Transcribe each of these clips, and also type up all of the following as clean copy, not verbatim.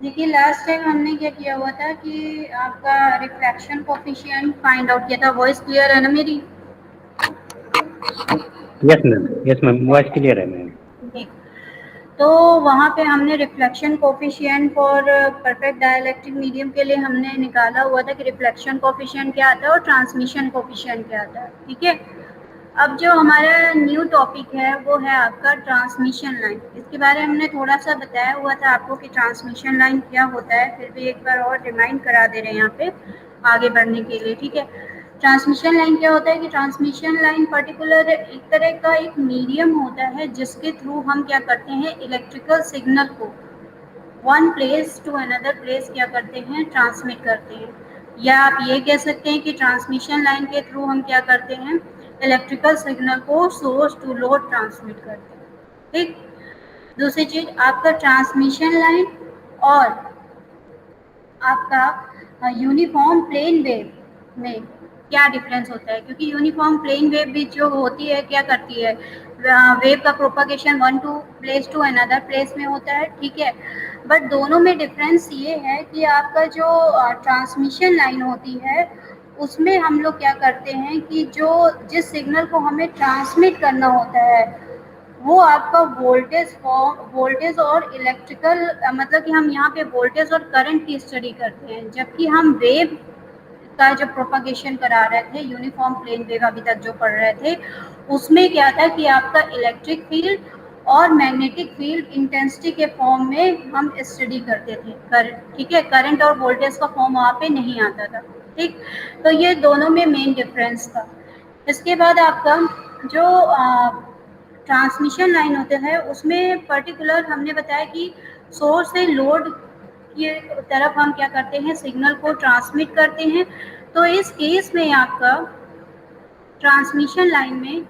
देखिए last time हमने क्या किया हुआ था कि आपका रिफ्लेक्शन कोफिशिएंट फाइंड आउट किया था। वॉइस क्लियर है ना मेरी? यस मैम, वॉइस क्लियर है मैम। ठीक। तो वहाँ पे हमने reflection coefficient for perfect dielectric medium के लिए हमने निकाला हुआ था कि रिफ्लेक्शन कोफिशिएंट क्या आता है और ट्रांसमिशन कोफिशिएंट क्या आता है। ठीक है, अब जो हमारा न्यू टॉपिक है वो है आपका ट्रांसमिशन लाइन। इसके बारे में हमने थोड़ा सा बताया हुआ था आपको कि ट्रांसमिशन लाइन क्या होता है, फिर भी एक बार और रिमाइंड करा दे रहे हैं यहाँ पे आगे बढ़ने के लिए। ठीक है, ट्रांसमिशन लाइन क्या होता है कि ट्रांसमिशन लाइन पर्टिकुलर एक तरह का एक मीडियम होता है जिसके थ्रू हम क्या करते हैं, इलेक्ट्रिकल सिग्नल को one place to another place क्या करते हैं, ट्रांसमिट करते हैं। या आप ये कह सकते हैं कि ट्रांसमिशन लाइन के थ्रू हम क्या करते हैं, इलेक्ट्रिकल सिग्नल को सोर्स टू लोड ट्रांसमिट करते हैं। ठीक, दूसरी चीज आपका ट्रांसमिशन लाइन और आपका यूनिफॉर्म प्लेन वेव में क्या डिफरेंस होता है, क्योंकि यूनिफॉर्म प्लेन वेव भी जो होती है क्या करती है, वेव का propagation one to place to another place में होता है। ठीक है, बट दोनों में डिफरेंस ये है कि आपका जो ट्रांसमिशन लाइन होती है उसमें हम लोग क्या करते हैं कि जो जिस सिग्नल को हमें ट्रांसमिट करना होता है वो आपका वोल्टेज और इलेक्ट्रिकल मतलब कि हम यहाँ पे वोल्टेज और करंट की स्टडी करते हैं, जबकि हम वेव का जो प्रोपगेशन करा रहे थे यूनिफॉर्म प्लेन वेव अभी तक जो पढ़ रहे थे उसमें क्या था कि आपका इलेक्ट्रिक फील्ड और मैग्नेटिक फील्ड इंटेंसिटी के फॉर्म में हम स्टडी करते थे। ठीक है, करंट और वोल्टेज का फॉर्म वहाँ पे नहीं आता था। ठीक, तो ये दोनों में मेन डिफरेंस था। इसके बाद आपका जो ट्रांसमिशन लाइन होता है उसमें पर्टिकुलर हमने बताया कि सोर्स से लोड की तरफ हम क्या करते हैं, सिग्नल को ट्रांसमिट करते हैं। तो इस केस में आपका ट्रांसमिशन लाइन में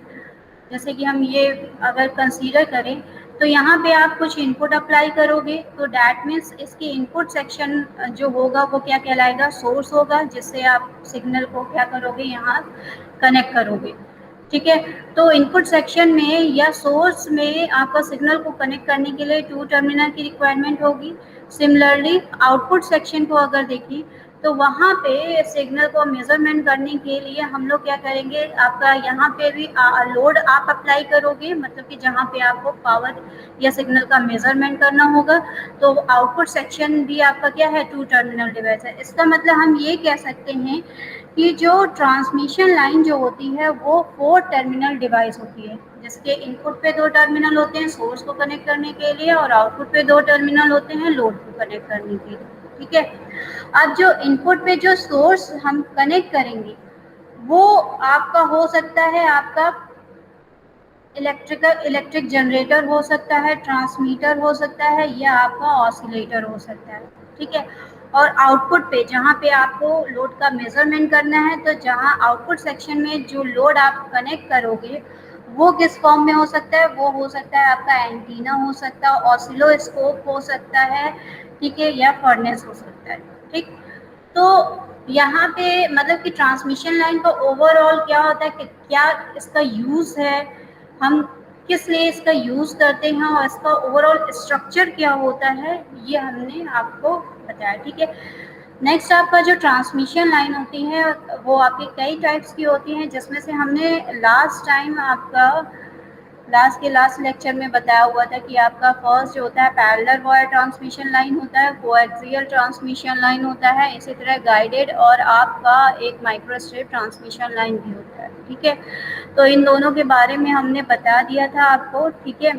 जैसे कि हम ये अगर कंसीडर करें तो यहाँ पे आप कुछ इनपुट अप्लाई करोगे तो डैट मीन्स इसके इनपुट सेक्शन जो होगा वो क्या कहलाएगा, सोर्स होगा, जिससे आप सिग्नल को क्या करोगे, यहाँ कनेक्ट करोगे। ठीक है, तो इनपुट सेक्शन में या सोर्स में आपका सिग्नल को कनेक्ट करने के लिए टू टर्मिनल की रिक्वायरमेंट होगी। सिमिलरली आउटपुट सेक्शन को अगर देखें तो वहाँ पे सिग्नल को मेजरमेंट करने के लिए हम लोग क्या करेंगे, आपका यहाँ पे भी लोड आप अप्लाई करोगे, मतलब कि जहाँ पे आपको पावर या सिग्नल का मेजरमेंट करना होगा। तो आउटपुट सेक्शन भी आपका क्या है, टू टर्मिनल डिवाइस है। इसका मतलब हम ये कह सकते हैं कि जो ट्रांसमिशन लाइन जो होती है वो 4 टर्मिनल डिवाइस होती है, जिसके इनपुट पे 2 टर्मिनल होते हैं सोर्स को कनेक्ट करने के लिए और आउटपुट पे 2 टर्मिनल होते हैं लोड को कनेक्ट करने के लिए। ठीक है, अब जो इनपुट पे जो सोर्स हम कनेक्ट करेंगे वो आपका हो सकता है आपका इलेक्ट्रिक जनरेटर हो सकता है, ट्रांसमीटर हो सकता है, या आपका ऑसिलेटर हो सकता है। ठीक है, और आउटपुट पे जहाँ पे आपको लोड का मेजरमेंट करना है तो जहाँ आउटपुट सेक्शन में जो लोड आप कनेक्ट करोगे वो किस फॉर्म में हो सकता है, वो हो सकता है आपका एंटीना हो सकता है, ऑसिलोस्कोप हो सकता है, ठीक है, या फर्नेस हो सकता है। ठीक, तो यहाँ पे मतलब कि ट्रांसमिशन लाइन का ओवरऑल क्या होता है कि क्या इसका यूज़ है, हम किस लिए इसका यूज़ करते हैं और इसका ओवरऑल स्ट्रक्चर क्या होता है, ये हमने आपको बताया। ठीक है, नेक्स्ट आपका जो ट्रांसमिशन लाइन होती है वो आपकी कई टाइप्स की होती हैं, जिसमें से हमने लास्ट टाइम आपका लास्ट लेक्चर में बताया हुआ था कि आपका फर्स्ट जो होता है पैरेलल वायर ट्रांसमिशन लाइन होता है, कोएक्सियल ट्रांसमिशन लाइन होता है, इसी तरह गाइडेड और आपका एक माइक्रोस्ट्रिप ट्रांसमिशन लाइन भी होता है। ठीक है, तो इन दोनों के बारे में हमने बता दिया था आपको। ठीक है,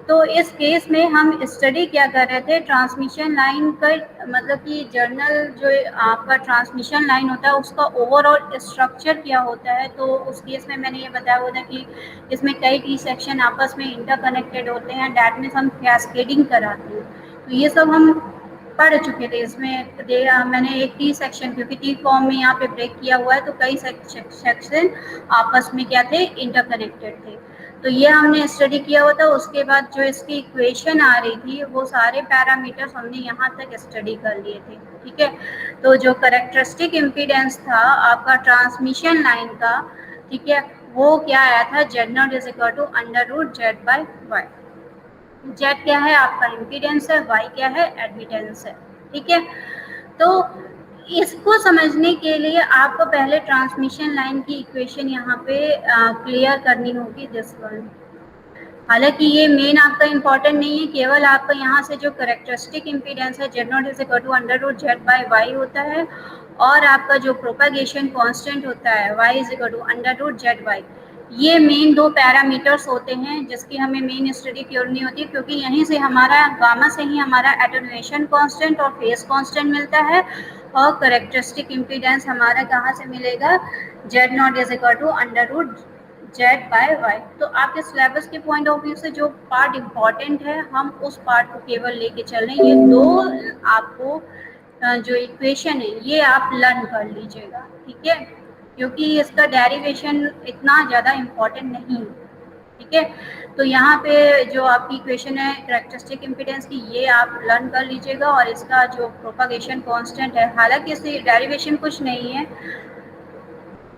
तो इस केस में हम स्टडी क्या कर रहे थे, ट्रांसमिशन लाइन का मतलब कि जर्नल जो आपका ट्रांसमिशन लाइन होता है उसका ओवरऑल स्ट्रक्चर क्या होता है। तो उस केस में मैंने ये बताया हुआ था कि इसमें कई टी सेक्शन आपस में इंटरकनेक्टेड होते हैं, डैट मीन्स हम कैस्केडिंग कराते हैं। तो ये सब हम पढ़ चुके थे। इसमें मैंने एक टी सेक्शन, क्योंकि टी फॉर्म में यहाँ पे ब्रेक किया हुआ है तो कई सेक्शन आपस में क्या थे, इंटरकनेक्टेड थे। तो ये हमने स्टडी किया हुआ था। उसके बाद जो इसकी इक्वेशन आ रही थी वो सारे पैरामीटर्स हमने यहाँ तक स्टडी कर लिए थे। ठीक है, तो जो कैरेक्टरिस्टिक इम्पीडेंस था आपका ट्रांसमिशन लाइन का, ठीक है, वो क्या आया था, Z0 is equal to √Z/Y। Z क्या है आपका इम्पीडेंस है, वाई क्या है एडमिटेंस है। ठीक है। तो इसको समझने के लिए आपको पहले ट्रांसमिशन लाइन की इक्वेशन यहाँ पे क्लियर करनी होगी, दिस वन। हालांकि ये मेन आपका इम्पोर्टेंट नहीं है, केवल आपका यहाँ से जो करेक्टरिस्टिक इम्पीडेंस है Z0 is equal to under root Z by Y होता है, और आपका जो प्रोपागेशन कांस्टेंट होता है y is equal to under root Z Y, ये मेन दो पैरामीटर्स होते हैं जिसकी हमें मेन स्टडी करनी होती है, क्योंकि यहीं से हमारा गामा से ही हमारा एटेन्यूएशन कांस्टेंट और फेज कांस्टेंट मिलता है, और करेक्टरिस्टिक इम्पीडेंस हमारा कहाँ से मिलेगा, Z0 is equal to under root Z by Y. तो आपके सिलेबस के पॉइंट ऑफ व्यू से जो पार्ट इम्पॉर्टेंट है हम उस पार्ट को केवल लेके चल रहे हैं। ये दो आपको जो इक्वेशन है ये आप लर्न कर लीजिएगा, ठीक है, क्योंकि इसका डेरिवेशन इतना ज़्यादा इम्पॉर्टेंट नहीं है, ठीक है। तो यहाँ पे जो आपकी इक्वेशन है करेक्टरिस्टिक इम्पीडेंस की, ये आप लर्न कर लीजिएगा, और इसका जो प्रोपागेशन कांस्टेंट है, हालांकि इससे डेरिवेशन कुछ नहीं है,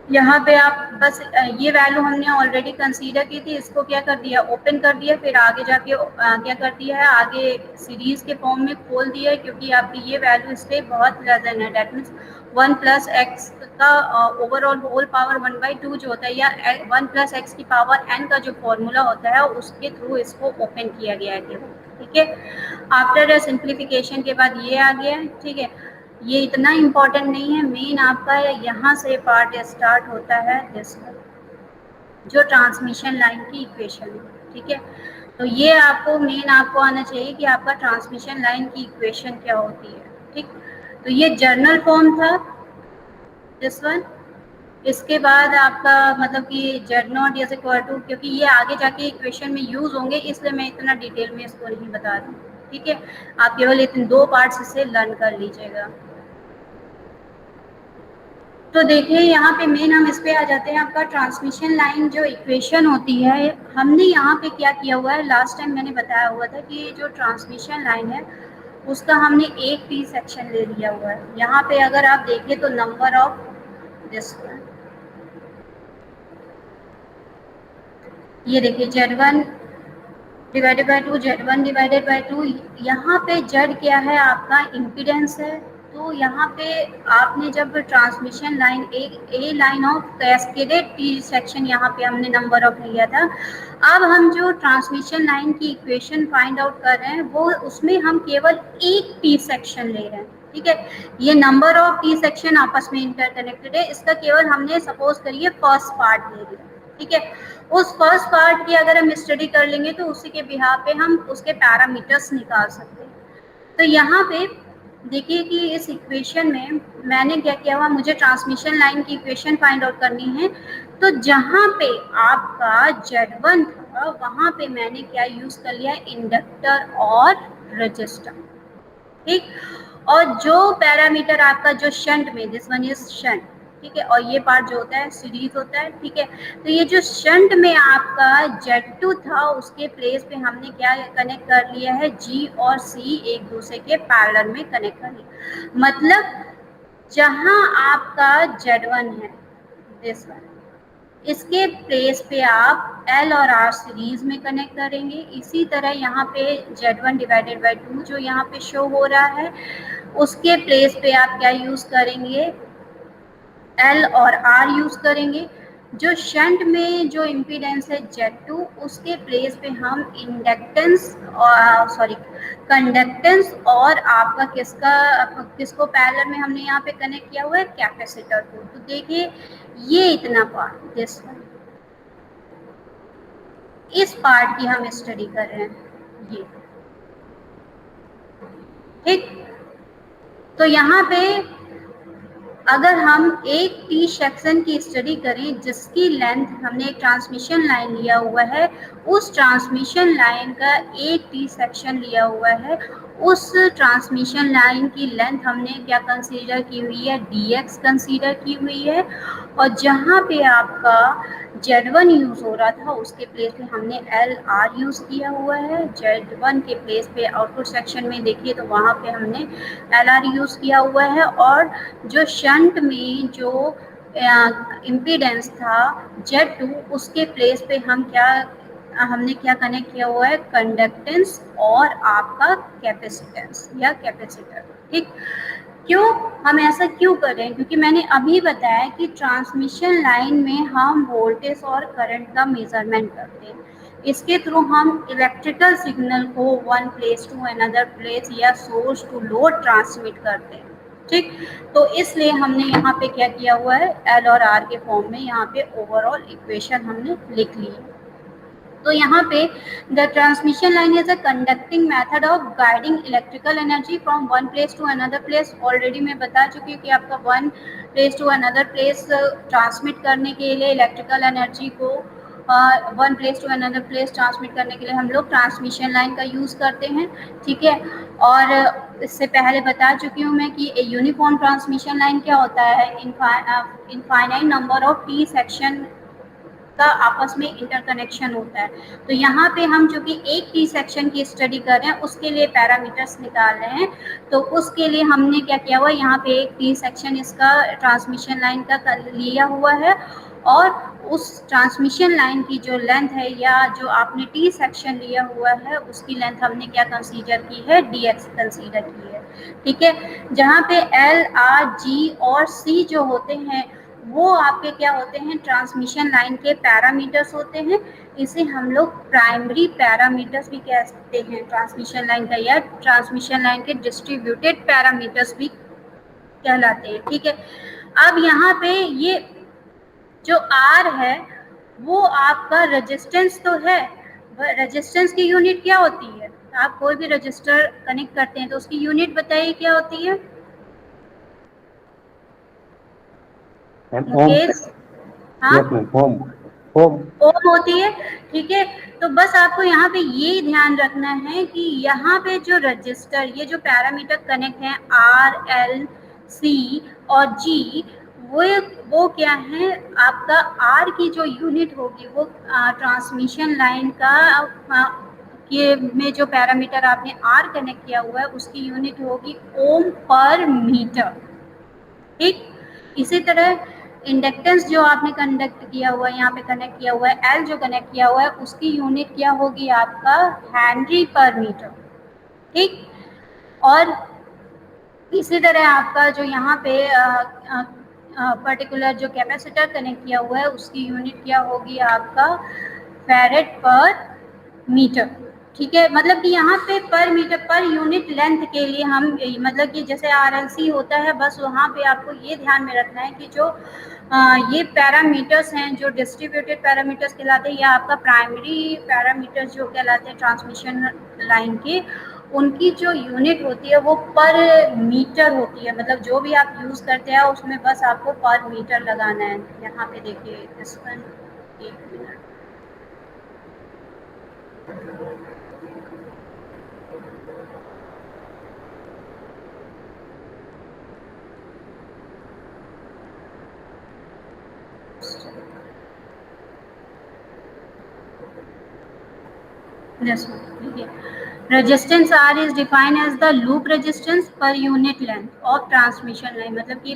यहाँ पे आप बस ये वैल्यू हमने ऑलरेडी कंसीडर की थी, इसको क्या कर दिया, ओपन कर दिया, फिर आगे जाके क्या कर दिया है, आगे सीरीज के फॉर्म में खोल दिया है, क्योंकि आपकी ये वैल्यू इससे बहुत लेस देन है, डेट मीन्स 1 प्लस एक्स का ओवरऑल होल पावर 1/2 जो होता है, या 1 प्लस एक्स की पावर n का जो फॉर्मूला होता है उसके थ्रू इसको ओपन किया गया है केवल, ठीक है। आफ्टर सिंप्लीफिकेशन के बाद ये आ गया है, ठीक है। ये इतना इम्पोर्टेंट नहीं है, मेन आपका यहाँ से पार्ट स्टार्ट होता है दिस जो ट्रांसमिशन लाइन की इक्वेशन है, ठीक है। तो ये आपको मेन आपको आना चाहिए कि आपका ट्रांसमिशन लाइन की इक्वेशन क्या होती है, ठीक। तो ये जर्नल फॉर्म था दिस वन। इसके बाद आपका मतलब कि Z0 इज इक्वल टू, क्योंकि ये आगे जाके इक्वेशन में यूज होंगे इसलिए मैं इतना डिटेल में इसको नहीं बता रही हूँ, ठीक है। आप केवल इतने दो पार्ट्स इसे लर्न कर लीजिएगा। तो देखिए यहाँ पे मेन हम इस पे आ जाते हैं, आपका ट्रांसमिशन लाइन जो इक्वेशन होती है, हमने यहाँ पे क्या किया हुआ है, लास्ट टाइम मैंने बताया हुआ था कि जो ट्रांसमिशन लाइन है उसका हमने एक पी सेक्शन ले लिया हुआ है। यहाँ पे अगर आप देखें तो नंबर ऑफ दिस वन, ये देखिए Z1 divided by 2, Z1 divided by 2, यहाँ पे Z क्या है, आपका इम्पीडेंस है। तो यहाँ पे आपने जब transmission line A line of cascaded T section यहाँ पे हमने नंबर ऑफ लिया था, अब हम जो ट्रांसमिशन लाइन की इक्वेशन फाइंड आउट कर रहे हैं वो उसमें हम केवल एक टी सेक्शन ले रहे हैं, ठीक है। ये नंबर ऑफ टी सेक्शन आपस में इंटरकनेक्टेड है, इसका केवल हमने सपोज करिए फर्स्ट पार्ट ले लिया, ठीक है। उस फर्स्ट पार्ट की अगर हम स्टडी कर लेंगे तो उसी के बिहाफ पे हम उसके पैरामीटर्स निकाल सकते हैं। तो यहाँ पे देखिए कि इस इक्वेशन में मैंने क्या किया हुआ, मुझे ट्रांसमिशन लाइन की इक्वेशन फाइंड आउट करनी है। तो जहाँ पे आपका Z1 था वहाँ पे मैंने क्या यूज़ कर लिया, इंडक्टर और रजिस्टर, ठीक। और जो पैरामीटर आपका जो शंट में, दिस वन इज शंट, ठीक है, और ये पार्ट जो होता है सीरीज होता है, ठीक है। तो ये जो शंट में आपका Z2 था उसके प्लेस पे हमने क्या कनेक्ट कर लिया है, G और C एक दूसरे के पैरेलल में कनेक्ट कर लिया। मतलब जहां आपका Z1 है दिस वन, इसके प्लेस पे आप L और R सीरीज में कनेक्ट करेंगे। इसी तरह यहाँ पे Z1 डिवाइडेड बाई 2 जो यहाँ पे शो हो रहा है उसके प्लेस पे आप क्या यूज करेंगे, L और R यूज करेंगे। जो शंट में जो इम्पीडेंस है Z2 उसके प्लेस पे हम इंडक्टेंस और कंडक्टेंस और आपका किसको पैरेलल में हमने यहाँ पे कनेक्ट किया हुआ है, कैपेसिटर को। तो देखिए ये इतना पार्ट दिस वन, इस पार्ट की हम स्टडी कर रहे हैं ये, ठीक। तो यहाँ पे अगर हम एक टी सेक्शन की स्टडी करें जिसकी लेंथ हमने एक ट्रांसमिशन लाइन लिया हुआ है, उस ट्रांसमिशन लाइन का एक टी सेक्शन लिया हुआ है, उस ट्रांसमिशन लाइन की लेंथ हमने क्या कंसीडर की हुई है, dx कंसीडर की हुई है। और जहाँ पे आपका Z1 यूज़ हो रहा था उसके प्लेस पे हमने LR यूज़ किया हुआ है। Z1 के प्लेस पे आउटपुट सेक्शन में देखिए तो वहाँ पे हमने LR यूज़ किया हुआ है। और जो शंट में जो इम्पीडेंस था Z2 उसके प्लेस पे हमने क्या कनेक्ट किया हुआ है, कंडक्टेंस और आपका कैपेसिटेंस या कैपेसिटर, ठीक। क्यों हम ऐसा क्यों कर रहे हैं? क्योंकि मैंने अभी बताया कि ट्रांसमिशन लाइन में हम वोल्टेज और करंट का मेजरमेंट करते हैं। इसके थ्रू हम इलेक्ट्रिकल सिग्नल को one place to another place या सोर्स टू लोड ट्रांसमिट करते हैं। ठीक, तो इसलिए हमने यहाँ पे क्या किया हुआ है, एल और आर के फॉर्म में यहाँ पे ओवरऑल इक्वेशन हमने लिख ली है। तो यहाँ पे the transmission line is a conducting method of guiding electrical energy from one place to another place. Already मैं बता चुकी हूँ कि आपका one place to another place transmit करने के लिए इलेक्ट्रिकल एनर्जी को one place to another place transmit करने के लिए हम लोग ट्रांसमिशन लाइन का यूज़ करते हैं। ठीक है, और इससे पहले बता चुकी हूँ मैं कि यूनिफॉर्म ट्रांसमिशन लाइन क्या होता है, infinite number of T section का आपस में इंटरकनेक्शन होता है। तो यहाँ पे हम जो कि एक टी सेक्शन की स्टडी कर रहे हैं उसके लिए पैरामीटर्स निकाल रहे हैं। तो उसके लिए हमने क्या किया हुआ है, यहाँ पे एक टी सेक्शन इसका ट्रांसमिशन लाइन का लिया हुआ है और उस ट्रांसमिशन लाइन की जो लेंथ है या जो आपने टी सेक्शन लिया हुआ है उसकी लेंथ हमने क्या कंसीडर की है, dx कंसीडर की है। ठीक है, जहाँ पे एल आर जी और सी जो होते हैं वो आपके क्या होते हैं, ट्रांसमिशन लाइन के पैरामीटर्स होते हैं। इसे हम लोग प्राइमरी पैरामीटर्स भी कहते हैं ट्रांसमिशन लाइन का, या ट्रांसमिशन लाइन के डिस्ट्रीब्यूटेड पैरामीटर्स भी कहलाते हैं। ठीक है, अब यहाँ पे ये जो आर है वो आपका रेजिस्टेंस तो है, रेजिस्टेंस की यूनिट क्या होती है? आप कोई भी रजिस्टर कनेक्ट करते हैं तो उसकी यूनिट बताइए क्या होती है मुकेश? हाँ, ओम होती है। ठीक है, तो बस आपको यहाँ पे ये ध्यान रखना है कि यहाँ पे जो रजिस्टर, ये जो पैरामीटर कनेक्ट हैं आर एल सी और जी, वो क्या है, आपका आर की जो यूनिट होगी वो ट्रांसमिशन लाइन का के में जो पैरामीटर आपने आर कनेक्ट किया हुआ है उसकी यूनिट होगी ओम पर मीटर। ठीक, इसी तरह इंडक्टेंस जो आपने कंडक्ट किया हुआ है, यहाँ पे कनेक्ट किया हुआ है, एल जो कनेक्ट किया हुआ है उसकी यूनिट क्या होगी आपका, हेनरी पर मीटर। ठीक, और इसी तरह आपका जो यहाँ पे पर्टिकुलर जो कैपेसिटर कनेक्ट किया हुआ है उसकी यूनिट क्या होगी आपका, फैरेड पर मीटर। ठीक है, मतलब कि यहाँ पे पर मीटर पर यूनिट लेंथ के लिए हम मतलब कि जैसे RLC होता है, बस वहाँ पे आपको ये ध्यान में रखना है कि जो ये पैरामीटर्स हैं जो डिस्ट्रीब्यूटेड पैरामीटर्स कहलाते हैं या आपका प्राइमरी पैरामीटर्स जो कहलाते हैं ट्रांसमिशन लाइन के, उनकी जो यूनिट होती है वो पर मीटर होती है। मतलब जो भी आप यूज़ करते हैं उसमें बस आपको पर मीटर लगाना है। यहाँ पे देखिए इसमें एक minute, resistance R is defined as the loop resistance per unit length of transmission line. मतलब कि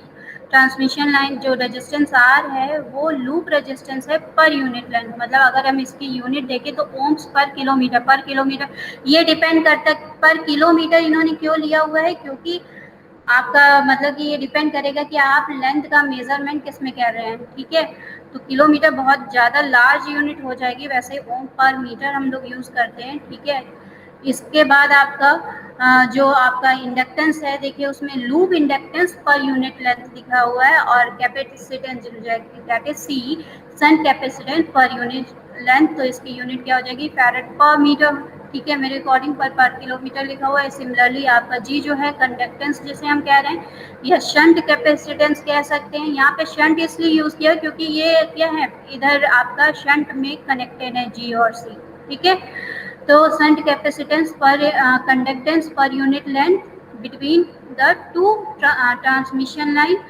ट्रांसमिशन लाइन जो रेजिस्टेंस आर है वो लूप रेजिस्टेंस है पर यूनिट लेंथ। मतलब अगर हम इसकी यूनिट देखें तो ओम्स पर किलोमीटर ये डिपेंड करता है। पर किलोमीटर इन्होंने क्यों लिया हुआ है, क्योंकि आपका मतलब कि ये डिपेंड करेगा कि आप लेंथ का मेजरमेंट किस में कर रहे हैं। ठीक है, तो किलोमीटर बहुत ज़्यादा लार्ज यूनिट हो जाएगी, वैसे ओम पर मीटर हम लोग यूज़ करते हैं। ठीक है, इसके बाद आपका जो आपका इंडक्टेंस है, देखिए उसमें loop inductance per unit length लिखा हुआ है और capacitance that is C, shunt capacitance per unit length, तो इसकी यूनिट क्या हो जाएगी, फैरेड पर मीटर। ठीक है, मेरे अकॉर्डिंग पर किलोमीटर लिखा हुआ है। सिमिलरली आपका जी जो है कंडक्टेंस जिसे हम कह रहे हैं, यह शंट कैपेसिटेंस कह सकते हैं। यहाँ पे शंट इसलिए यूज़ किया क्योंकि ये क्या है, इधर आपका शंट में कनेक्टेड है जी और सी। ठीक है, तो shunt capacitance per conductance per unit length between the two transmission line.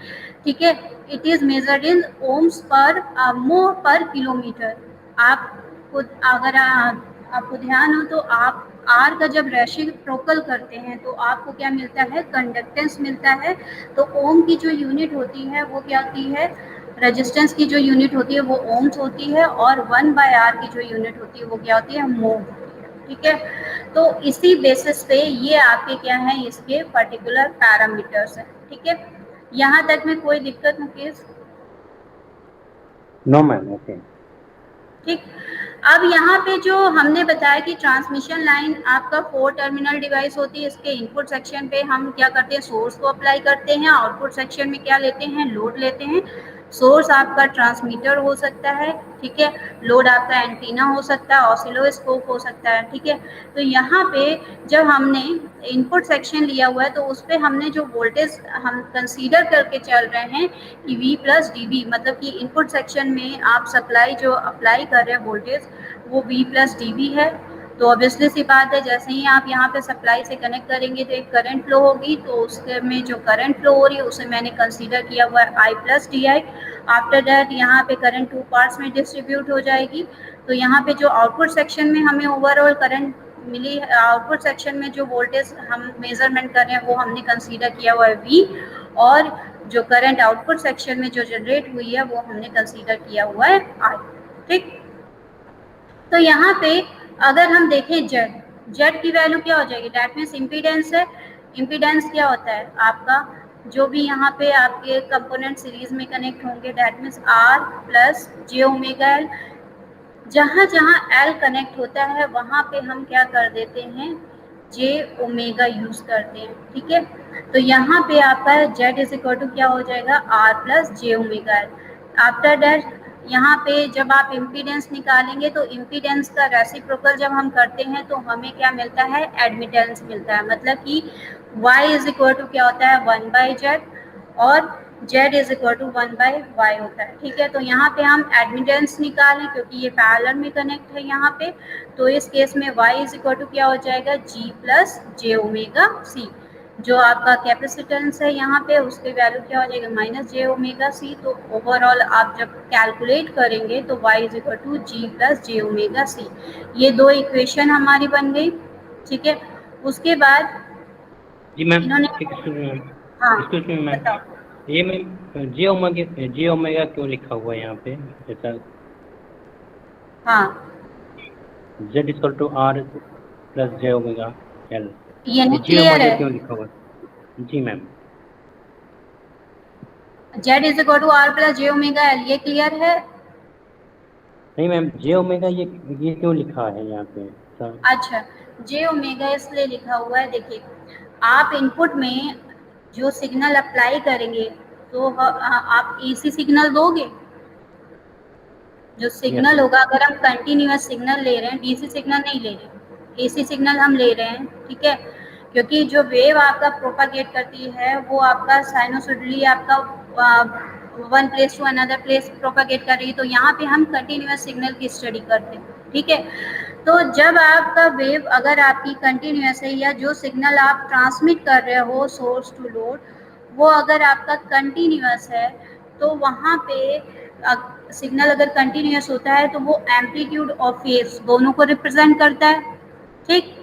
ठीक है, it is measured in ohms per mho पर किलोमीटर। आप अगर आपको ध्यान हो तो आप आर का जब रेसिप्रोकल करते हैं तो आपको क्या मिलता है, कंडक्टेंस मिलता है। तो ओम की जो यूनिट होती है वो क्या होती है, रेजिस्टेंस की जो यूनिट होती है वो ओम्स होती है, और 1/r की जो यूनिट होती है वो क्या होती है, मोह होती है। ठीक है। तो इसी बेसिस पे ये आपके क्या है, इसके पर्टिकुलर पैरामीटर्स हैं, ठीक है। यहाँ तक में कोई दिक्कत मुकेश? No ma'am, okay. ठीक। अब यहाँ पे जो हमने बताया कि ट्रांसमिशन लाइन आपका 4 टर्मिनल डिवाइस होती है। इसके इनपुट सेक्शन पे हम क्या करते हैं, सोर्स को अप्लाई करते हैं। आउटपुट सेक्शन में क्या लेते हैं, लोड लेते हैं। सोर्स आपका ट्रांसमीटर हो सकता है, ठीक है। लोड आपका एंटीना हो सकता है, ऑसिलोस्कोप हो सकता है, ठीक है। तो यहाँ पे जब हमने इनपुट सेक्शन लिया हुआ है तो उस पर हमने जो वोल्टेज हम कंसीडर करके चल रहे हैं कि V प्लस डी, मतलब कि इनपुट सेक्शन में आप सप्लाई जो अप्लाई कर रहे हैं वोल्टेज वो V प्लस डी है। तो ऑब्वियसली सी बात है, जैसे ही आप यहाँ पे सप्लाई से कनेक्ट करेंगे तो एक करंट फ्लो होगी, तो उसके में जो करंट फ्लो हो रही है उसे मैंने कंसीडर किया हुआ है I plus D I. After that यहाँ पे करंट 2 पार्ट्स में डिस्ट्रीब्यूट हो जाएगी। तो यहाँ पे जो आउटपुट सेक्शन में हमें ओवरऑल करंट मिली, आउटपुट सेक्शन में जो वोल्टेज हम मेजरमेंट कर रहे हैं वो हमने कंसीडर किया हुआ है V, और जो करंट आउटपुट सेक्शन में जो जनरेट हुई है वो हमने कंसीडर किया हुआ है I, ठीक। तो यहाँ पे अगर हम देखें जेड की वैल्यू क्या हो जाएगी, दैट मीन्स इम्पीडेंस है। इम्पीडेंस क्या होता है आपका, जो भी यहाँ पे आपके कंपोनेंट सीरीज में कनेक्ट होंगे, that means R plus J omega L. जहाँ जहाँ L कनेक्ट होता है वहाँ पे हम क्या कर देते हैं, जे ओमेगा यूज करते हैं, ठीक है। तो यहाँ पे आपका Z इज इक्वल टू क्या हो जाएगा, R plus J omega L. After that यहाँ पे जब आप इम्पीडेंस निकालेंगे तो इम्पीडेंस का रेसिप्रोकल जब हम करते हैं तो हमें क्या मिलता है, एडमिटेंस मिलता है। मतलब कि Y इज इक्वल टू क्या होता है, 1/Z, और Z is equal to 1/Y होता है, ठीक है। तो यहाँ पे हम एडमिटेंस निकालें क्योंकि ये पैरेलल में कनेक्ट है यहाँ पे, तो इस केस में Y इज इक्वल टू क्या हो जाएगा, G प्लस जे ओमेगा सी। जो आपका कैपेसिटेंस है यहाँ पे उसकी वैल्यू क्या हो जाएगा, माइनस जे ओमेगा सी। तो ओवरऑल आप जब कैलकुलेट करेंगे तो Y is equal to G plus J omega C. ये दो इक्वेशन हमारी बन गई, ठीक है। उसके बाद जी मैम, इन्होंने, हाँ एक्सक्यूज मी मैम, बताओ। ये मैम जे ओमेगा क्यों लिखा हुआ है यहाँ पे, जैसा हाँ, Z equal to R plus J omega L, ये नहीं जे क्लियर ओमेगा है, क्यों लिखा हुआ है? जी ma'am. Z is equal to R plus J omega L, ये क्लियर है। नहीं मैम, जे ओमेगा ये क्यों लिखा है यहाँ पे सर? अच्छा, जे ओमेगा इसलिए लिखा हुआ है, देखिए आप इनपुट में जो सिग्नल अप्लाई करेंगे तो आप AC सिग्नल दोगे। जो यस सिग्नल होगा, अगर हम कंटिन्यूअस सिग्नल ले रहे हैं, DC सिग्नल नहीं ले रहे, AC सिग्नल हम ले रहे हैं, ठीक है। क्योंकि जो वेव आपका प्रोपागेट करती है वो आपका साइनोसॉइडली आपका one place to another place propagate कर रही है। तो यहाँ पे हम कंटिन्यूअस सिग्नल की स्टडी करते हैं, ठीक है। तो जब आपका वेव अगर आपकी कंटिन्यूअस है, या जो सिग्नल आप ट्रांसमिट कर रहे हो सोर्स टू लोड वो अगर आपका कंटिन्यूअस है, तो वहाँ पे सिग्नल अगर कंटिन्यूअस होता है तो वो एम्पलीट्यूड और फेज दोनों को रिप्रेजेंट करता है, ठीक।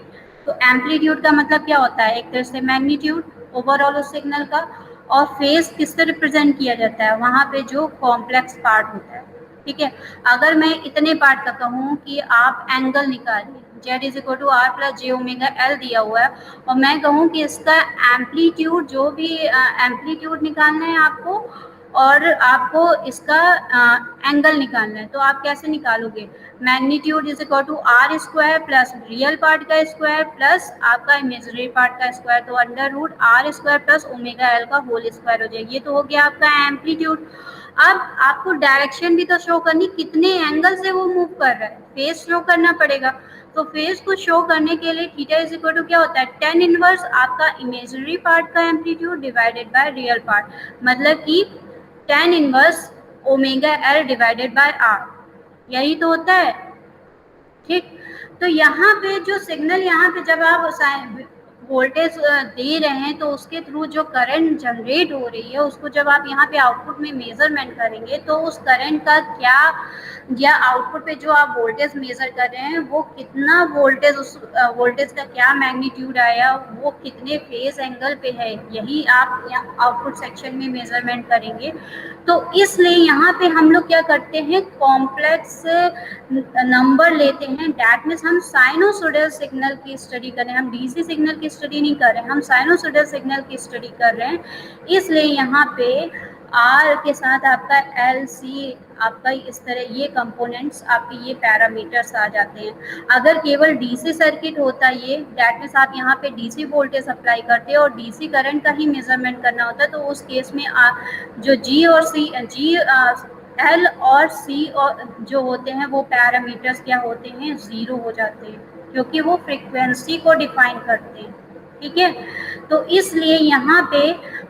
तो एम्पलीट्यूड का मतलब क्या होता है, एक तरह से मैग्नीट्यूड ओवरऑल उस सिग्नल का, और फेज किससे रिप्रेजेंट किया जाता है, वहाँ पे जो कॉम्प्लेक्स पार्ट होता है, ठीक है। अगर मैं इतने पार्ट का कहूँ कि आप एंगल निकालिए, Z is equal to R plus J omega L दिया हुआ है, और मैं कहूँ कि इसका एम्पलीट्यूड जो भी एम्पलीट्यूड निकालना है आपको, और आपको इसका एंगल निकालना है, तो आप कैसे निकालोगे, magnitude is equal to R square plus real part का स्क्वायर प्लस आपका इमेजिनरी पार्ट का स्क्वायर, तो under root R square plus omega L का होल स्क्वायर हो जाएगा। ये तो हो गया आपका एम्पलीट्यूड। अब आपको डायरेक्शन भी तो शो करनी, कितने एंगल से वो मूव कर रहा है, फेज शो करना पड़ेगा। तो फेज को शो करने के लिए थीटा इज इक्वल टू क्या होता है, tan इनवर्स आपका इमेजिनरी पार्ट का amplitude divided by real part, मतलब कि tan inverse omega L divided by R, यही तो होता है, ठीक। तो यहाँ पे जो सिग्नल, यहाँ पे जब आप वोल्टेज दे रहे हैं, तो उसके थ्रू जो करंट जनरेट हो रही है उसको जब आप यहाँ पे आउटपुट में मेजरमेंट करेंगे तो उस करंट का क्या, या आउटपुट पे जो आप वोल्टेज मेजर कर रहे हैं वो कितना वोल्टेज, उस वोल्टेज का क्या मैग्नीट्यूड आया, वो कितने फेज एंगल पे है, यही आप आउटपुट सेक्शन में मेजरमेंट करेंगे। तो इसलिए यहाँ पे हम लोग क्या करते हैं, कॉम्प्लेक्स नंबर लेते हैं। दैट मीन्स हम साइनोसोडल सिग्नल की स्टडी कर रहे हैं, हम डीसी सिग्नल की स्टडी नहीं कर रहे हैं, हम साइनोसोडल सिग्नल की स्टडी कर रहे हैं। इसलिए यहाँ पे आर के साथ आपका एल सी, आपका इस तरह ये कंपोनेंट्स, आपके ये पैरामीटर्स आ जाते हैं। अगर केवल डीसी सर्किट होता ये, दैट मीन्स आप यहाँ पे डीसी वोल्टेज अप्लाई करते हो और डीसी करंट का ही मेजरमेंट करना होता है, तो उस केस में जो जी और सी, एल और सी और जो होते हैं वो पैरामीटर्स क्या होते हैं, ज़ीरो हो जाते हैं, क्योंकि वो फ्रीक्वेंसी को डिफाइन करते हैं। ठीक है, तो इसलिए यहाँ पे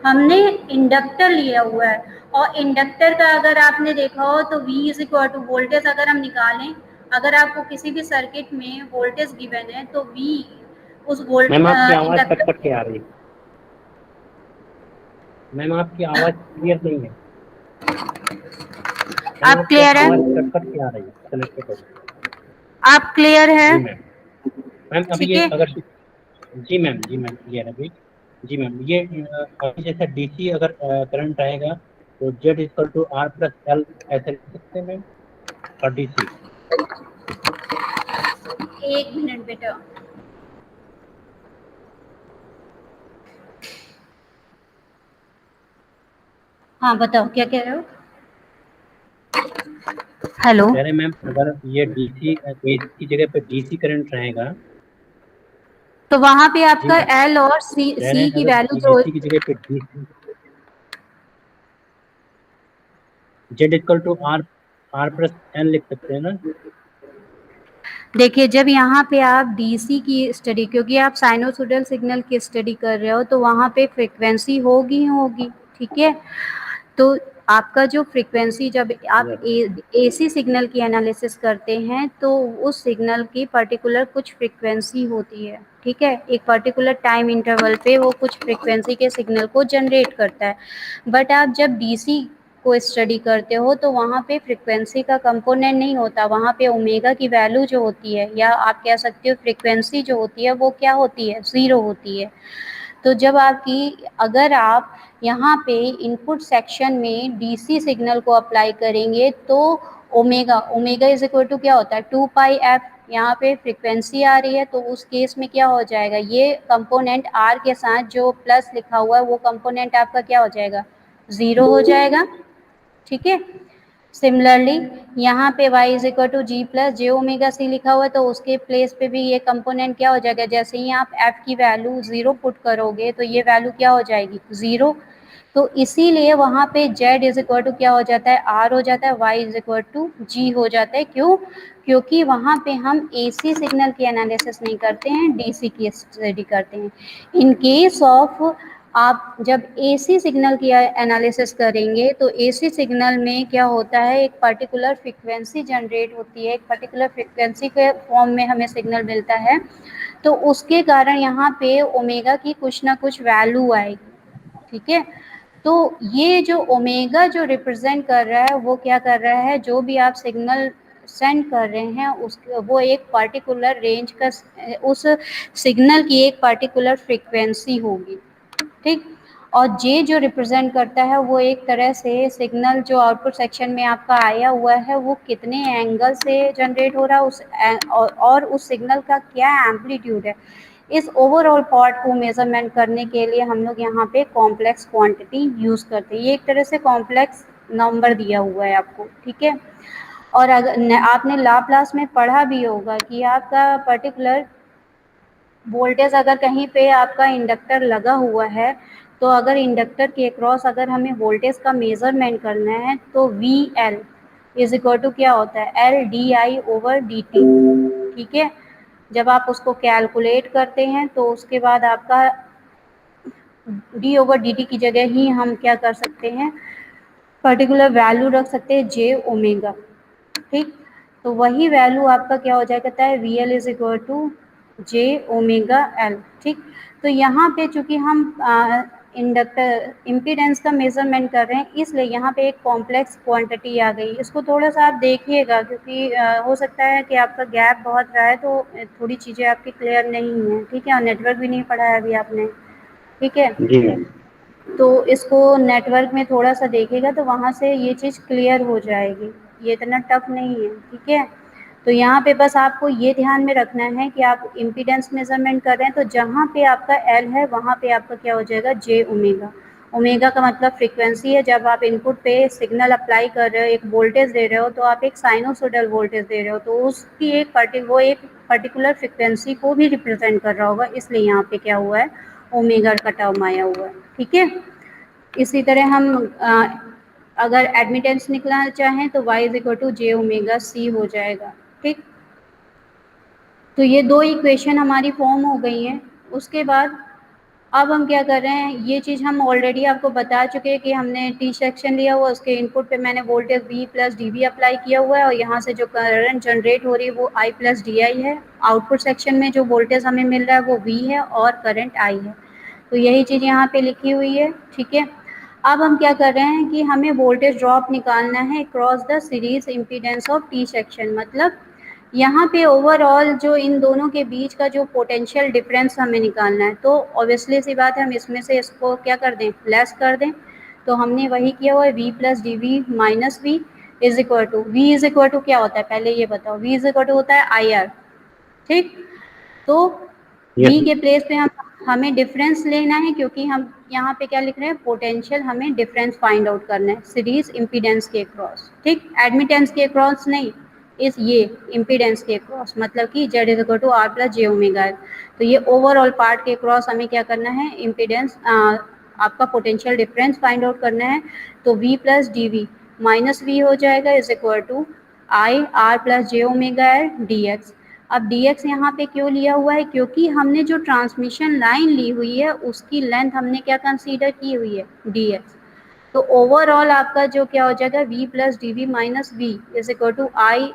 हमने इंडक्टर लिया हुआ है, और इंडक्टर का अगर आपने देखा हो तो V is equal to voltage अगर हम निकालें, अगर आपको किसी भी सर्किट में वोल्टेज गिवन है तो V उस मैम आपकी आवाज कट इंडक्टर, कट के आ रही है। मैम आपकी आवाज क्लियर नहीं है। मैम आप आपकी क्लियर है, आवाज कट कट के आ रही है, कनेक्टेड हो। आप क्लियर है, जी मैम। मैम अभी ठीक ये है। अगर, जी मैम क्लियर है अभी। जी मैम, ये अभी जैसे डीसी अगर करंट रहेगा तो Z equal to R plus L ऐसे लिख सकते हैं मैम फॉर डीसी। एक मिनट बेटा, हाँ बताओ क्या कह रहे हो। हेलो, कह रहे मैम अगर ये डीसी एसी की जगह पे डीसी करंट रहेगा। तो वहां पे जी आपका मैम, एल और सी कह रहे सी हैं की अगर वैल्यू जो, डीसी की जगह पे DC Z equal to R R plus L लिख सकते हैं ना। देखिए जब यहाँ पे आप डीसी की स्टडी, क्योंकि आप साइनोसोडल सिग्नल की स्टडी कर रहे हो तो वहाँ पे फ्रीक्वेंसी होगी ही होगी, ठीक है। तो आपका जो फ्रीक्वेंसी, जब आप यस। एसी सिग्नल की एनालिसिस करते हैं तो उस सिग्नल की पर्टिकुलर कुछ फ्रीक्वेंसी होती है, ठीक है, एक पर्टिकुलर टाइम इंटरवल पे वो कुछ फ्रीक्वेंसी के सिग्नल को जनरेट करता है। बट आप जब डीसी को स्टडी करते हो तो वहाँ पे फ्रीक्वेंसी का कंपोनेंट नहीं होता, वहाँ पे ओमेगा की वैल्यू जो होती है, या आप कह सकते हो फ्रीक्वेंसी जो होती है वो क्या होती है, ज़ीरो होती है। तो जब आपकी, अगर आप यहाँ पे इनपुट सेक्शन में डीसी सिग्नल को अप्लाई करेंगे तो omega, omega is equal to क्या होता है, 2 पाई एफ, यहाँ पे फ्रीक्वेंसी आ रही है तो उस केस में क्या हो जाएगा, ये कंपोनेंट आर के साथ जो प्लस लिखा हुआ है वो कंपोनेंट आपका क्या हो जाएगा, ज़ीरो हो जाएगा, ठीक है। सिमिलरली यहाँ पे y is equal to G plus J omega C लिखा हुआ है तो उसके प्लेस पे भी ये कंपोनेंट क्या हो जाएगा, जैसे ही आप f की वैल्यू ज़ीरो पुट करोगे तो ये वैल्यू क्या हो जाएगी, ज़ीरो। तो इसीलिए वहाँ पे z इज इक्वल टू क्या हो जाता है, r हो जाता है, y is equal to g हो जाता है। क्यों, क्योंकि वहाँ पे हम AC सिग्नल की एनालिसिस नहीं करते हैं, DC की स्टडी करते हैं। इन केस ऑफ आप जब AC सिग्नल की एनालिसिस करेंगे तो AC सिग्नल में क्या होता है, एक पर्टिकुलर फ्रीक्वेंसी जनरेट होती है, एक पर्टिकुलर फ्रीक्वेंसी के फॉर्म में हमें सिग्नल मिलता है, तो उसके कारण यहाँ पे ओमेगा की कुछ ना कुछ वैल्यू आएगी, ठीक है। तो ये जो ओमेगा जो रिप्रेजेंट कर रहा है वो क्या कर रहा है, जो भी आप सिग्नल सेंड कर रहे हैं उस, वो एक पर्टिकुलर रेंज का, उस सिग्नल की एक पर्टिकुलर फ्रीक्वेंसी होगी, ठीक। और जे जो रिप्रेजेंट करता है वो एक तरह से सिग्नल जो आउटपुट सेक्शन में आपका आया हुआ है वो कितने एंगल से जनरेट हो रहा है उस और उस सिग्नल का क्या एम्पलीट्यूड है। इस ओवरऑल पार्ट को मेजरमेंट करने के लिए हम लोग यहाँ पे कॉम्प्लेक्स क्वांटिटी यूज़ करते हैं। ये एक तरह से कॉम्प्लेक्स नंबर दिया हुआ है आपको, ठीक है। और अगर आपने लाप्लास में पढ़ा भी होगा कि आपका पर्टिकुलर वोल्टेज अगर कहीं पे आपका इंडक्टर लगा हुआ है तो अगर इंडक्टर के अक्रॉस अगर हमें वोल्टेज का मेजरमेंट करना है तो V L is equal to क्या होता है, L D I over D T, ठीक है। जब आप उसको कैलकुलेट करते हैं तो उसके बाद आपका डी ओवर डी टी की जगह ही हम क्या कर सकते हैं, पर्टिकुलर वैल्यू रख सकते हैं जे ओमेगा, ठीक। तो वही वैल्यू आपका क्या हो जाएगा है, V L is equal to J omega L. ठीक, तो यहाँ पे चूंकि हम इंडक्टर इम्पीडेंस का मेजरमेंट कर रहे हैं, इसलिए यहाँ पे एक कॉम्प्लेक्स क्वांटिटी आ गई। इसको थोड़ा सा आप देखिएगा, क्योंकि हो सकता है कि आपका गैप बहुत रहा है, तो थोड़ी चीज़ें आपकी क्लियर नहीं हैं। ठीक है, और नेटवर्क भी नहीं पढ़ा है अभी आपने। ठीक है, जी मैम। तो इसको नेटवर्क में थोड़ा सा देखिएगा, तो वहाँ से ये चीज़ क्लियर हो जाएगी। ये इतना टफ नहीं है। ठीक है, तो यहाँ पे बस आपको ये ध्यान में रखना है कि आप इम्पीडेंस मेजरमेंट कर रहे हैं, तो जहाँ पे आपका एल है वहाँ पे आपका क्या हो जाएगा, जे ओमेगा। ओमेगा का मतलब फ्रीक्वेंसी है। जब आप इनपुट पे सिग्नल अप्लाई कर रहे हो, एक वोल्टेज दे रहे हो, तो आप एक साइनोसोडल वोल्टेज दे रहे हो, तो उसकी एक पर्टिकुलर फ्रीक्वेंसी को भी रिप्रेजेंट कर रहा होगा, इसलिए यहाँ पे क्या हुआ है, ओमेगा का टर्म आया हुआ है। ठीक है, इसी तरह हम अगर एडमिटेंस निकलना चाहें तो y is equal to J omega C हो जाएगा। ठीक, तो ये दो इक्वेशन हमारी फॉर्म हो गई हैं। उसके बाद अब हम क्या कर रहे हैं, ये चीज़ हम ऑलरेडी आपको बता चुके हैं कि हमने टी सेक्शन लिया हुआ, उसके इनपुट पे मैंने voltage V plus D V apply किया हुआ है, और यहाँ से जो करंट जनरेट हो रही है वो I प्लस डी आई है। आउटपुट सेक्शन में जो वोल्टेज हमें मिल रहा है वो V है और करंट I है। तो यही चीज़ यहाँ पे लिखी हुई है। ठीक है, अब हम क्या कर रहे हैं कि हमें वोल्टेज ड्रॉप निकालना है cross the series impedance of T section. मतलब यहाँ पे ओवरऑल जो इन दोनों के बीच का जो पोटेंशियल डिफरेंस हमें निकालना है, तो ऑब्वियसली सी बात है हम इसमें से इसको क्या कर दें, लेस कर दें। तो हमने वही किया हुआ है, v plus D V minus V is equal to, V is equal to क्या होता है पहले ये बताओ, v इज इक्वल टू होता है आई आर। ठीक, तो v के प्लेस पे हमें डिफरेंस लेना है, क्योंकि हम यहाँ पे क्या लिख रहे हैं, पोटेंशियल हमें डिफरेंस फाइंड आउट करना है सीरीज इम्पीडेंस के क्रॉस। ठीक, एडमिटेंस के क्रॉस नहीं, इस ये इम्पीडेंस के क्रॉस, मतलब कि z is equal to R plus J omega L. तो ये ओवरऑल पार्ट के क्रॉस हमें क्या करना है, इम्पीडेंस आपका पोटेंशियल डिफरेंस फाइंड आउट करना है। तो v plus D V minus V हो जाएगा is equal to I R plus J omega L D X. अब dx यहाँ पे क्यों लिया हुआ है, क्योंकि हमने जो ट्रांसमिशन लाइन ली हुई है उसकी लेंथ हमने क्या कंसीडर की हुई है, dx। तो ओवरऑल आपका जो क्या हो जाएगा, v plus D V minus V is equal to I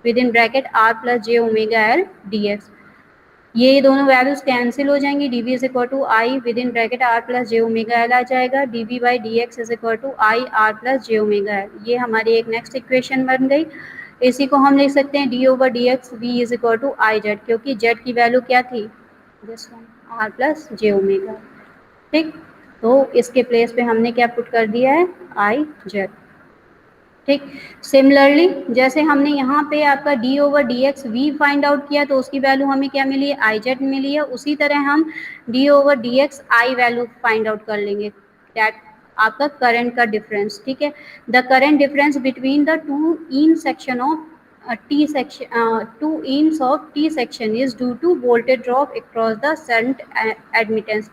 within bracket R plus J omega L D X. ये दोनों वैल्यूज कैंसिल हो जाएंगी, D V is equal to I within bracket R plus J omega L आ जाएगा, D V by D X is equal to I R plus J omega L. ये हमारी एक next equation बन गई। इसी को हम लिख सकते हैं D over D X V is equal to I Z, क्योंकि जेड की वैल्यू क्या थी, this one R plus J omega. ठीक, तो इसके प्लेस पे हमने क्या पुट कर दिया है, आई जेड। ठीक, सिमिलरली जैसे हमने यहाँ पे आपका d over D X V find out किया, तो उसकी वैल्यू हमें क्या मिली है, आई जेड मिली है। उसी तरह हम d over D X I value find out कर लेंगे, दैट आपका करंट का डिफरेंस। ठीक है, the current difference between the two in section of T section, two ins of T section is due to voltage drop across the shunt admittance.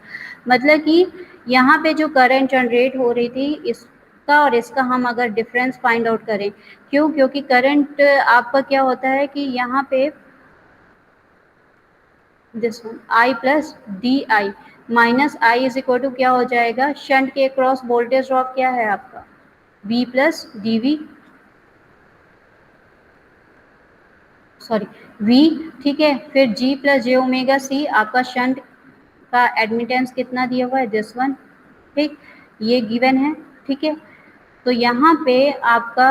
मतलब कि यहाँ पे जो करंट जनरेट हो रही थी इसका और इसका हम अगर डिफरेंस फाइंड आउट करें, क्यों, क्योंकि करंट आपका क्या होता है कि यहाँ पे this one I plus D I minus I is equal to क्या हो जाएगा, शंट के क्रॉस वोल्टेज ड्रॉप क्या है आपका, v plus D V, sorry v। ठीक है, फिर g plus J omega C, आपका शंट का एडमिटेंस कितना दिया हुआ है, दिस वन। ठीक, ये गिवन है। ठीक है, तो यहाँ पे आपका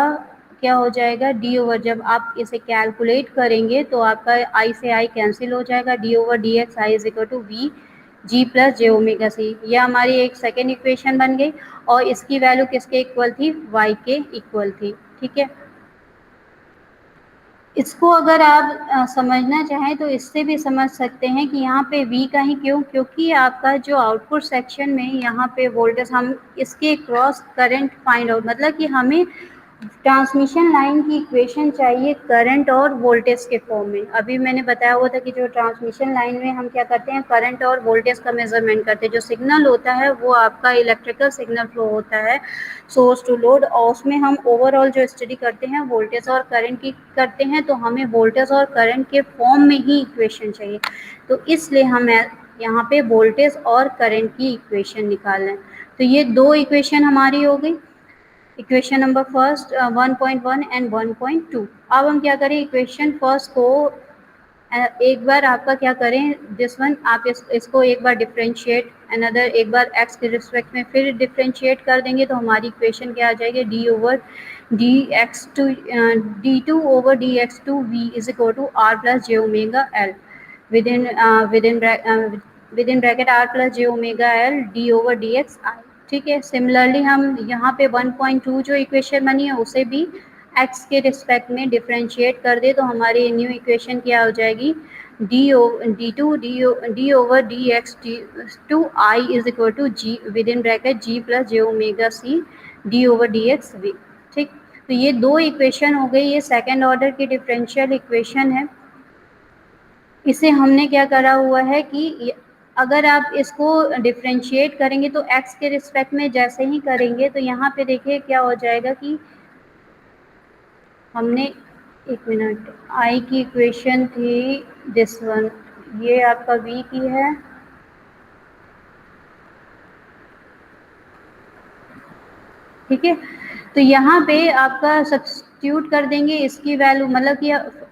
क्या हो जाएगा, डी ओवर, जब आप इसे कैलकुलेट करेंगे तो आपका आई से आई कैंसिल हो जाएगा, D over D X I is equal to V G plus J omega C. ये हमारी एक सेकेंड इक्वेशन बन गई, और इसकी वैल्यू किसके इक्वल थी, वाई के इक्वल थी। ठीक है, इसको अगर आप समझना चाहें तो इससे भी समझ सकते हैं कि यहाँ पे V का ही क्यों, क्योंकि आपका जो आउटपुट सेक्शन में यहाँ पे वोल्टेज, हम इसके क्रॉस करंट फाइंड आउट, मतलब कि हमें ट्रांसमिशन लाइन की इक्वेशन चाहिए करंट और वोल्टेज के फॉर्म में। अभी मैंने बताया हुआ था कि जो ट्रांसमिशन लाइन में हम क्या करते हैं, करंट और वोल्टेज का मेजरमेंट करते हैं। जो सिग्नल होता है वो आपका इलेक्ट्रिकल सिग्नल फ्लो होता है सोर्स टू लोड, और उसमें हम ओवरऑल जो स्टडी करते हैं वोल्टेज और करंट की करते हैं, तो हमें वोल्टेज और करंट के फॉर्म में ही इक्वेशन चाहिए। तो इसलिए हम यहाँ पे वोल्टेज और करंट की इक्वेशन निकाल रहे हैं। तो ये दो इक्वेशन हमारी हो गई, इक्वेशन नंबर फर्स्ट 1.1 एंड 1.2। अब हम क्या करें, इक्वेशन फर्स्ट को एक बार आपका क्या करें, दिस वन आप इसको एक बार डिफरेंशिएट, अनदर एक बार x के रिस्पेक्ट में फिर डिफरेंशिएट कर देंगे तो हमारी इक्वेशन क्या आ जाएगी, D over D X two D two over D X two V is equal to R plus J omega L within within bracket R plus J omega L D over D X I. ठीक है, similarly हम यहाँ पे 1.2 जो equation बनी है उसे भी x के रिस्पेक्ट में डिफरेंशिएट कर दे तो हमारी न्यू इक्वेशन क्या हो जाएगी, D over D X two I is equal to G within bracket G plus J omega C D over D X V. ठीक, तो ये दो इक्वेशन हो गई, ये सेकेंड ऑर्डर की डिफरेंशियल इक्वेशन है। इसे हमने क्या करा हुआ है कि अगर आप इसको डिफरेंशिएट करेंगे तो x के रिस्पेक्ट में जैसे ही करेंगे तो यहाँ पे देखिए क्या हो जाएगा कि हमने, एक मिनट, आई की इक्वेशन थी दिस वन, ये आपका वी की है, ठीक है। तो यहाँ पे आपका सब्स्टिट्यूट कर देंगे इसकी वैल्यू, मतलब कि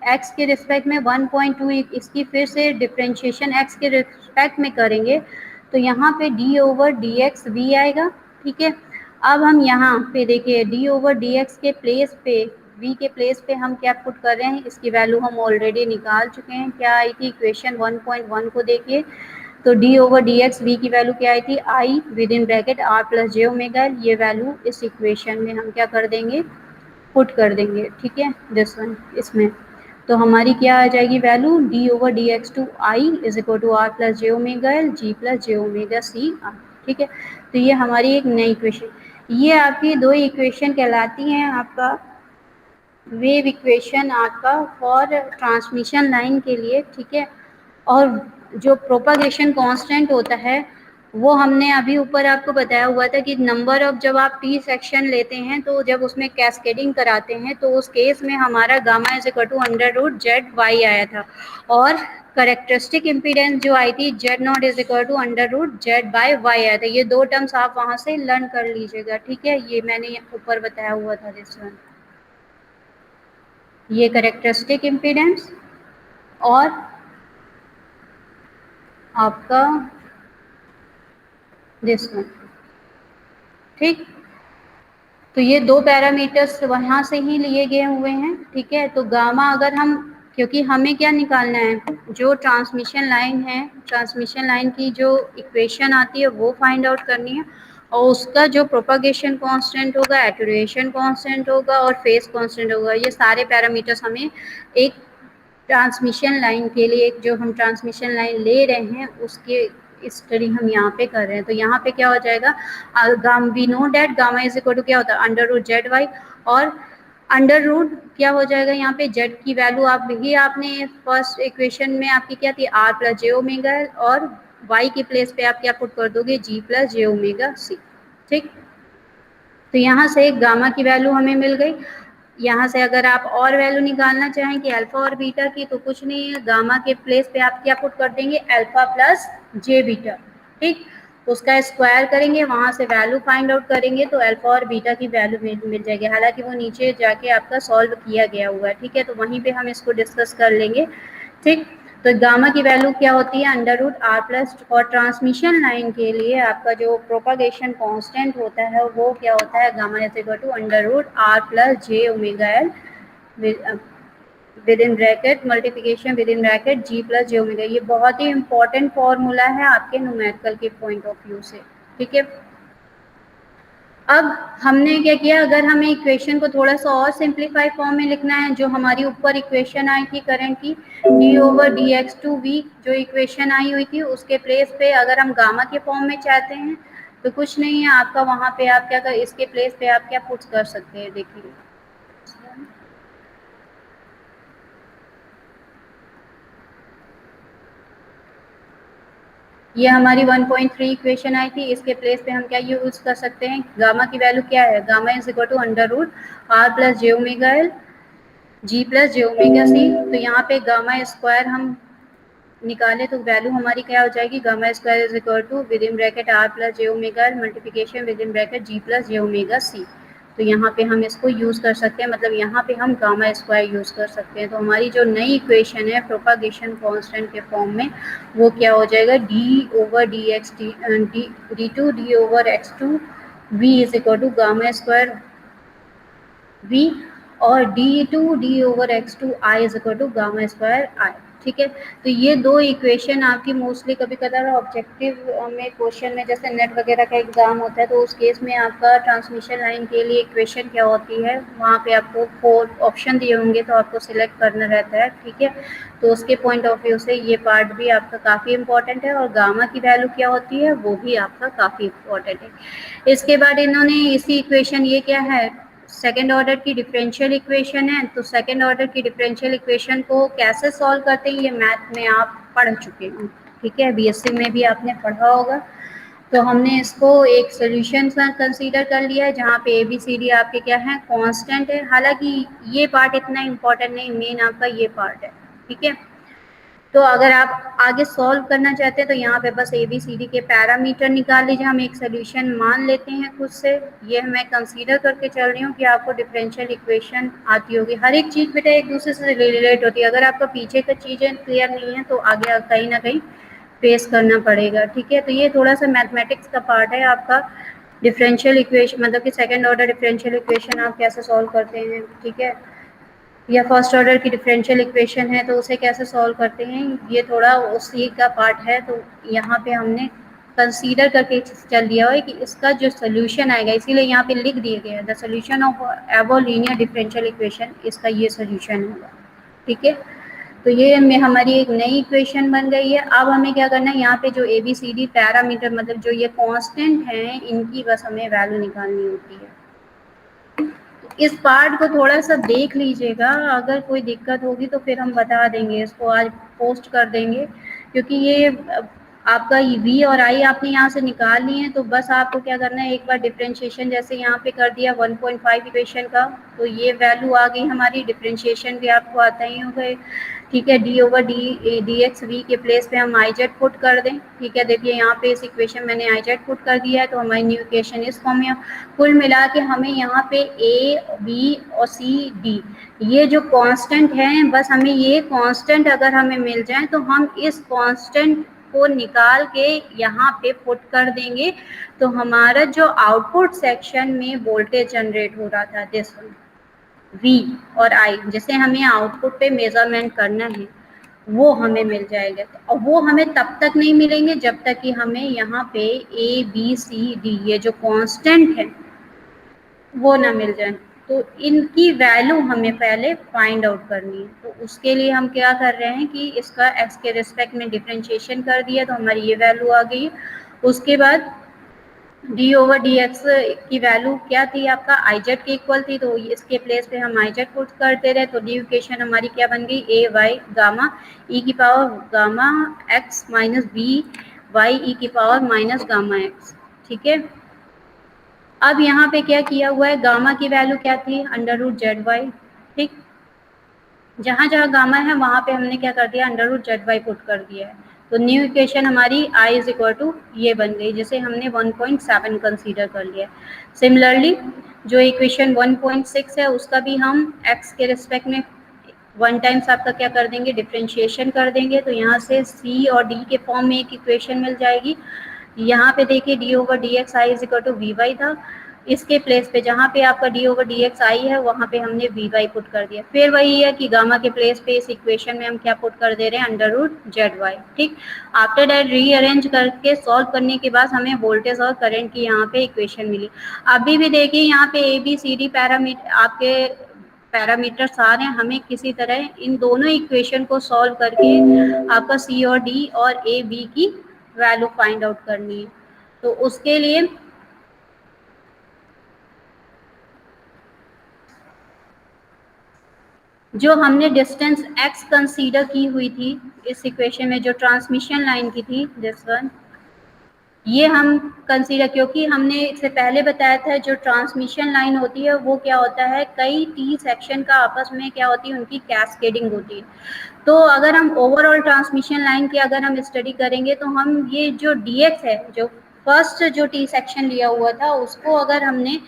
x के रिस्पेक्ट में 1.2, इसकी फिर से डिफरेंशिएशन x के रिस्पेक्ट में करेंगे तो यहाँ पे d over D X V आएगा। ठीक है, अब हम यहाँ पे देखिए d ओवर डी एक्स के प्लेस पे, v के प्लेस पे हम क्या पुट कर रहे हैं, इसकी वैल्यू हम ऑलरेडी निकाल चुके हैं। क्या आई थी इक्वेशन 1.1 को देखिए तो d over D X V की वैल्यू क्या आई थी, I within bracket R plus J omega L. ये वैल्यू इस इक्वेशन में हम क्या कर देंगे, पुट कर देंगे। ठीक है, दिस वन इसमें, तो हमारी क्या आ जाएगी value, d over D X two I is equal to R plus J omega L G plus J omega C R. ठीक है, तो ये हमारी एक नई इक्वेशन, ये आपकी दो इक्वेशन कहलाती हैं आपका वेव इक्वेशन आपका फॉर ट्रांसमिशन लाइन के लिए। ठीक है, और जो प्रोपागेशन कांस्टेंट होता है वो हमने अभी ऊपर आपको बताया हुआ था कि नंबर ऑफ, जब आप टी सेक्शन लेते हैं तो जब उसमें कैस्केडिंग कराते हैं तो उस केस में हमारा gamma is equal to under root Z Y आया था, और करेक्टरिस्टिक इम्पीडेंस जो आई थी Z naught is equal to under root Z by Y आया था। ये दो टर्म्स आप वहाँ से लर्न कर लीजिएगा। ठीक है, ये मैंने ऊपर बताया हुआ था दिस वन, ये करेक्टरिस्टिक इम्पीडेंस और आपका दिस वन। ठीक, तो ये दो पैरामीटर्स वहाँ से ही लिए गए हुए हैं। ठीक है, तो गामा अगर हम, क्योंकि हमें क्या निकालना है, जो ट्रांसमिशन लाइन है, ट्रांसमिशन लाइन की जो इक्वेशन आती है वो फाइंड आउट करनी है, और उसका जो प्रोपागेशन कांस्टेंट होगा, एटूरेशन कांस्टेंट होगा और फेज कांस्टेंट होगा, ये सारे पैरामीटर्स हमें एक ट्रांसमिशन लाइन के लिए, जो हम ट्रांसमिशन लाइन ले रहे हैं उसके स्टडी हम यहाँ पे कर रहे हैं। तो यहाँ पे क्या हो जाएगा, we know that gamma is equal to क्या होता है, अंडर रूट जेड वाई, और अंडर रूट क्या हो जाएगा, यहाँ पे जेड की वैल्यू आप ही, आपने फर्स्ट इक्वेशन में आपकी क्या थी, आर प्लस जे ओमेगा, और वाई के प्लेस पे आप क्या पुट कर दोगे, जी प्लस जे ओमेगा सी। ठीक, तो यहाँ से गामा की वैल्यू हमें मिल गई। यहाँ से अगर आप और वैल्यू निकालना चाहें कि अल्फा और बीटा की, तो कुछ नहीं है, गामा के प्लेस पे आप क्या पुट कर देंगे, अल्फा प्लस जे बीटा। ठीक, उसका स्क्वायर करेंगे, वहाँ से वैल्यू फाइंड आउट करेंगे तो अल्फा और बीटा की वैल्यू मिल जाएगी। हालांकि वो नीचे जाके आपका सॉल्व किया गया हुआ है। ठीक है, तो वहीं पे हम इसको डिस्कस कर लेंगे। ठीक, तो गामा की वैल्यू क्या होती है, अंडर रूट आर प्लस, और ट्रांसमिशन लाइन के लिए आपका जो प्रोपागेशन कांस्टेंट होता है वो क्या होता है, gamma is equal to under root R plus J omega L within bracket multiplication within bracket G plus J omega. ये बहुत ही इंपॉर्टेंट फॉर्मूला है आपके न्यूमेरिकल के पॉइंट ऑफ व्यू से। ठीक है, अब हमने क्या किया, अगर हमें इक्वेशन को थोड़ा सा और सिंप्लीफाई फॉर्म में लिखना है, जो हमारी ऊपर इक्वेशन आई थी करंट की, D over D X two V जो इक्वेशन आई हुई थी, उसके प्लेस पे अगर हम गामा के फॉर्म में चाहते हैं तो कुछ नहीं है आपका, वहाँ पे आप क्या कर, इसके प्लेस पे आप क्या पुट कर सकते हैं, देखिए ये हमारी 1.3 इक्वेशन आई थी, इसके प्लेस पे हम क्या यूज कर सकते हैं, गामा की वैल्यू क्या है, gamma is equal to under root R plus J omega L G plus J omega C. तो यहाँ पे गामा स्क्वायर हम निकाले तो वैल्यू हमारी क्या हो जाएगी, gamma square is equal to within bracket R plus J omega L multiplication within bracket G plus J omega C. तो यहाँ पे हम इसको यूज़ कर सकते हैं, मतलब यहाँ पे हम गामा स्क्वायर यूज़ कर सकते हैं। तो हमारी जो नई इक्वेशन है प्रोपागेशन कांस्टेंट के फॉर्म में, वो क्या हो जाएगा, d/d2 d/x2 v is equal to gamma square v और d/x2 i is equal to gamma square i। ठीक है, तो ये दो इक्वेशन आपकी मोस्टली कभी कभार ऑब्जेक्टिव में क्वेश्चन में जैसे नेट वगैरह का एग्जाम होता है, तो उस केस में आपका ट्रांसमिशन लाइन के लिए इक्वेशन क्या होती है, वहाँ पे आपको 4 ऑप्शन दिए होंगे तो आपको सिलेक्ट करना रहता है। ठीक है, तो उसके पॉइंट ऑफ व्यू से ये पार्ट भी आपका काफ़ी इंपॉर्टेंट है और गामा की वैल्यू क्या होती है वो भी आपका काफ़ी इंपॉर्टेंट है। इसके बाद इन्होंने इसी इक्वेशन, ये क्या है, सेकेंड ऑर्डर की डिफरेंशियल इक्वेशन है, तो सेकेंड ऑर्डर की डिफरेंशियल इक्वेशन को कैसे सॉल्व करते हैं ये मैथ में आप पढ़ चुके हैं। ठीक है, बीएससी में भी आपने पढ़ा होगा। तो हमने इसको एक सोल्यूशन कंसीडर कर लिया है जहाँ पे ए बी सी डी आपके क्या है, कांस्टेंट है। हालांकि ये पार्ट इतना इम्पोर्टेंट नहीं, मेन आपका ये पार्ट है। ठीक है, तो अगर आप आगे सॉल्व करना चाहते हैं तो यहाँ पे बस ए बी सी डी के पैरामीटर निकाल लीजिए। हम एक सोल्यूशन मान लेते हैं खुद से, ये मैं कंसीडर करके चल रही हूँ कि आपको डिफरेंशियल इक्वेशन आती होगी। हर एक चीज़ बेटा एक दूसरे से रिलेट होती है, अगर आपका पीछे का चीज़ें क्लियर नहीं है तो आगे कहीं ना कहीं फेस करना पड़ेगा। ठीक है, तो ये थोड़ा सा मैथमेटिक्स का पार्ट है आपका, डिफरेंशियल इक्वेशन मतलब कि सेकेंड ऑर्डर डिफरेंशियल इक्वेशन आप कैसे सॉल्व करते हैं। ठीक है, या फर्स्ट ऑर्डर की डिफरेंशियल इक्वेशन है तो उसे कैसे सॉल्व करते हैं, ये थोड़ा उसी का पार्ट है। तो यहाँ पे हमने कंसीडर करके चल दिया है कि इसका जो सोल्यूशन आएगा, इसीलिए यहाँ पे लिख दिए गए हैं the solution of above linear differential equation, इसका ये सोल्यूशन होगा। ठीक है, तो ये में हमारी एक नई इक्वेशन बन गई है। अब हमें क्या करना है, यहाँ पे जो A B C D parameter मतलब जो ये कांस्टेंट हैं, इनकी बस हमें वैल्यू निकालनी होती है। इस पार्ट को थोड़ा सा देख लीजिएगा, अगर कोई दिक्कत होगी तो फिर हम बता देंगे, इसको आज पोस्ट कर देंगे, क्योंकि ये आपका v और i आपने यहाँ से निकाल लिए हैं। तो बस आपको क्या करना है, एक बार डिफरेंशिएशन जैसे यहाँ पे कर दिया 1.5 इक्वेशन का, तो ये वैल्यू आ गई हमारी, डिफरेंशिएशन भी आपको आता ही होगा। ठीक है, d/d x v के प्लेस पे हम i z पुट कर दें। ठीक है, देखिए यहाँ पे इस इक्वेशन मैंने i z पुट कर दिया है, तो हमारी न्यू इक्वेशन इस फॉर्म में। कुल मिला के हमें यहाँ पे a b और c d ये जो कांस्टेंट हैं, बस हमें ये कांस्टेंट अगर हमें मिल जाए तो हम इस कांस्टेंट को निकाल के यहाँ पे पुट कर देंगे। तो हमारा जो आउटपुट सेक्शन में वोल्टेज जनरेट हो रहा था, दिस V और I, जिसे हमें आउटपुट पे मेजरमेंट करना है, वो हमें मिल जाएगा। और वो हमें तब तक नहीं मिलेंगे जब तक कि हमें यहाँ पे A B C D ये जो कांस्टेंट है वो ना मिल जाए। तो इनकी वैल्यू हमें पहले फाइंड आउट करनी है। तो उसके लिए हम क्या कर रहे हैं कि इसका x के रिस्पेक्ट में डिफरेंशिएशन कर दिया, तो हमारी ये वैल्यू आ गई। उसके बाद d/dx की वैल्यू क्या थी आपका, iz के इक्वल थी, तो इसके प्लेस पे हम iz पुट करते रहे। तो न्यू इक्वेशन हमारी क्या बन गई, a y गामा e की power gamma x minus b y e की पावर माइनस गामा x। ठीक है, अब यहाँ पे क्या किया हुआ है, गामा की वैल्यू क्या थी, √ZY। ठीक, जहाँ जहाँ गामा है वहाँ पे हमने क्या कर दिया, √ZY पुट कर दिया है। तो न्यू इक्वेशन हमारी I इज इक्वल टू ये बन गई, जिसे हमने 1.7 कंसीडर कर लिया। सिमिलरली जो इक्वेशन 1.6 है उसका भी हम x के रिस्पेक्ट में 1 टाइम्स आपका क्या कर देंगे, डिफरेंशिएशन कर देंगे। तो यहाँ से c और d के फॉर्म में एक इक्वेशन मिल जाएगी। यहाँ पे देखिए d/dx i is equal to vy था, इसके प्लेस पे जहाँ पे आपका d/dx i है वहाँ पे हमने vy पुट कर दिया। फिर वही है कि गामा के प्लेस पे इस इक्वेशन में हम क्या पुट कर दे रहे हैं, √ZY। ठीक, आफ्टर दैट रीअरेंज करके सॉल्व करने के बाद हमें वोल्टेज और करंट की यहाँ पे इक्वेशन मिली। अभी भी देखिए यहाँ पे ABCD पैरामीटर आपके पैरामीटर सारे, हमें किसी तरह इन दोनों इक्वेशन को सॉल्व करके आपका C और D और A B की वैल्यू फाइंड आउट करनी है। तो उसके लिए जो हमने डिस्टेंस x कंसीडर की हुई थी इस इक्वेशन में, जो ट्रांसमिशन लाइन की थी दिस वन, ये हम कंसीडर, क्योंकि हमने इससे पहले बताया था जो ट्रांसमिशन लाइन होती है वो क्या होता है, कई टी सेक्शन का आपस में क्या होती है, उनकी कैस्केडिंग होती है। तो अगर हम ओवरऑल ट्रांसमिशन लाइन की अगर हम स्टडी करेंगे तो हम ये जो dx है, जो फर्स्ट जो टी सेक्शन लिया हुआ था उसको अगर हमने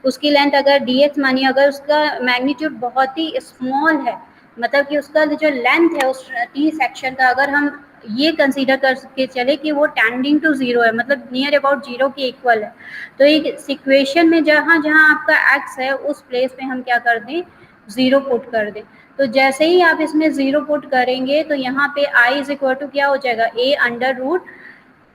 उसकी लेंथ अगर dx मानी, अगर उसका मैग्नीट्यूड बहुत ही स्मॉल है, मतलब कि उसका जो लेंथ है उस टी सेक्शन का, अगर हम ये कंसीडर करके चले कि वो टेंडिंग टू जीरो है, मतलब नियर अबाउट जीरो के इक्वल है, तो एक इक्वेशन में जहाँ जहाँ आपका x है उस प्लेस पे हम क्या कर दें, जीरो पुट कर दें। तो जैसे ही आप इसमें जीरो पुट करेंगे तो यहाँ पे i इज इक्वल टू क्या हो जाएगा, a under root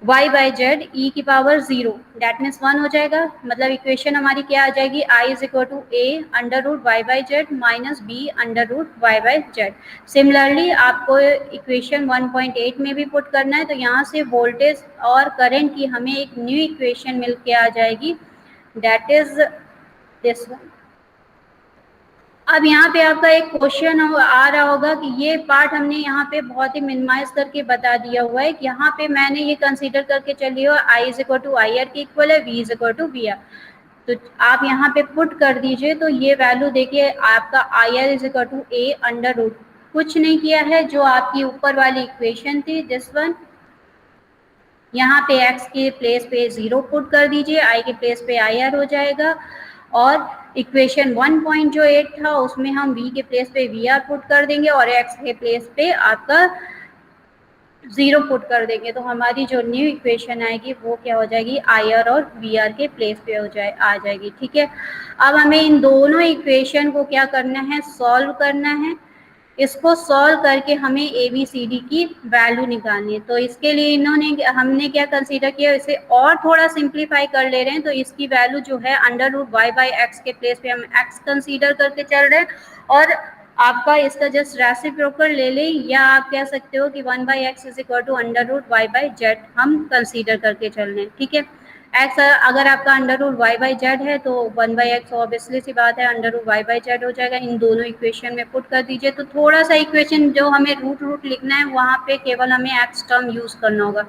y by Z E की पावर जीरो, दैट मीन्स 1 हो जाएगा। मतलब इक्वेशन हमारी क्या आ जाएगी, i is equal to a under root Y by Z minus B under root Y by Z. Similarly आपको इक्वेशन 1.8 में भी पुट करना है, तो यहाँ से वोल्टेज और करंट की हमें एक न्यू इक्वेशन मिल के आ जाएगी, दैट इज दिस वन। अब यहाँ पे आपका एक क्वेश्चन आ रहा होगा कि ये पार्ट हमने यहाँ पे बहुत ही मिनिमाइज करके बता दिया हुआ है कि यहाँ पे मैंने ये कंसीडर करके चली हो i is equal to I R के इक्वल है, v is equal to V R. तो आप यहाँ पे पुट कर दीजिए, तो ये वैल्यू देखिए आपका I R is equal to A under root, कुछ नहीं किया है, जो आपकी ऊपर वाली इक्वेशन थी दिस वन, यहाँ पे x के प्लेस पे जीरो पुट कर दीजिए, i के प्लेस पे आई आर हो जाएगा, और इक्वेशन 1.8 था उसमें हम v के प्लेस पे वी आर पुट कर देंगे और x के प्लेस पे आपका जीरो पुट कर देंगे, तो हमारी जो न्यू इक्वेशन आएगी वो क्या हो जाएगी, आई आर और वी आर के प्लेस पे आ जाएगी। ठीक है, अब हमें इन दोनों इक्वेशन को क्या करना है, सॉल्व करना है। इसको सॉल्व करके हमें ए बी सी डी की वैल्यू निकालनी है। तो इसके लिए हमने क्या कंसीडर किया, इसे और थोड़ा सिंप्लीफाई कर ले रहे हैं, तो इसकी वैल्यू जो है under root Y by X के प्लेस पे हम एक्स कंसीडर करके चल रहे हैं, और आपका इसका जस्ट रेसिप्रोकल ले लें, या आप कह सकते हो कि 1 by X is equal to under root Y by Z हम कंसीडर करके चल रहे हैं। ठीक है, एक्स अगर आपका under root Y by Z है तो 1 बाई एक्स ऑब्वियसली सी बात है under root Y by Z हो जाएगा। इन दोनों इक्वेशन में पुट कर दीजिए, तो थोड़ा सा इक्वेशन जो हमें रूट रूट लिखना है वहाँ पे केवल हमें एक्स टर्म यूज करना होगा।